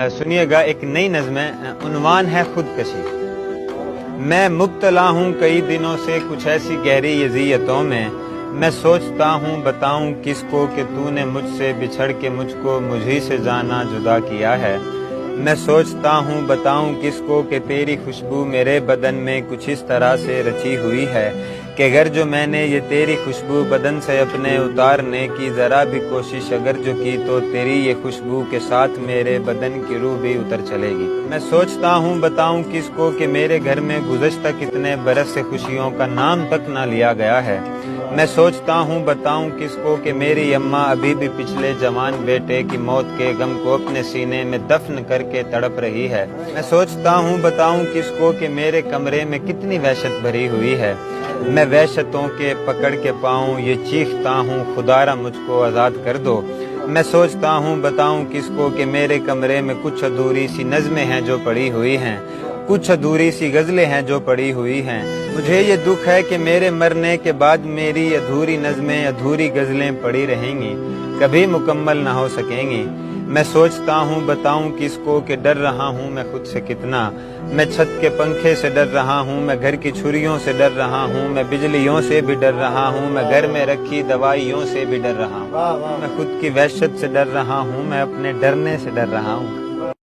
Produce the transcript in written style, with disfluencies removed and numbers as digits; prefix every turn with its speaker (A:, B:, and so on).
A: سنیے گا، ایک نئی نظم ہے، عنوان ہے خودکشی۔ میں مبتلا ہوں کئی دنوں سے کچھ ایسی گہری اذیتوں میں، میں سوچتا ہوں بتاؤں کس کو کہ تو نے مجھ سے بچھڑ کے مجھ کو مجھی سے جانا جدا کیا ہے۔ میں سوچتا ہوں بتاؤں کس کو کہ تیری خوشبو میرے بدن میں کچھ اس طرح سے رچی ہوئی ہے کہ اگر جو میں نے یہ تیری خوشبو بدن سے اپنے اتارنے کی ذرا بھی کوشش اگر جو کی تو تیری یہ خوشبو کے ساتھ میرے بدن کی روح بھی اتر چلے گی۔ میں سوچتا ہوں بتاؤں کس کو کہ میرے گھر میں گزشتہ کتنے برس سے خوشیوں کا نام تک نہ لیا گیا ہے۔ میں سوچتا ہوں بتاؤں کس کو کہ میری اماں ابھی بھی پچھلے جوان بیٹے کی موت کے غم کو اپنے سینے میں دفن کر کے تڑپ رہی ہے۔ میں سوچتا ہوں بتاؤں کس کو کہ میرے کمرے میں کتنی وحشت بھری ہوئی ہے۔ میں وحشتوں کے پکڑ کے پاؤں یہ چیختا ہوں خدارا مجھ کو آزاد کر دو۔ میں سوچتا ہوں بتاؤں کس کو کہ میرے کمرے میں کچھ ادھوری سی نظمیں ہیں جو پڑی ہوئی ہیں، کچھ ادھوری سی غزلیں ہیں جو پڑی ہوئی ہیں۔ مجھے یہ دکھ ہے کہ میرے مرنے کے بعد میری ادھوری نظمیں ادھوری غزلیں پڑی رہیں گی، کبھی مکمل نہ ہو سکیں گی۔ میں سوچتا ہوں بتاؤں کس کو کہ ڈر رہا ہوں میں خود سے کتنا، میں چھت کے پنکھے سے ڈر رہا ہوں، میں گھر کی چھریوں سے ڈر رہا ہوں، میں بجلیوں سے بھی ڈر رہا ہوں، میں گھر میں رکھی دوائیوں سے بھی ڈر رہا ہوں، میں خود کی وحشت سے ڈر رہا ہوں، میں اپنے ڈرنے سے ڈر رہا ہوں۔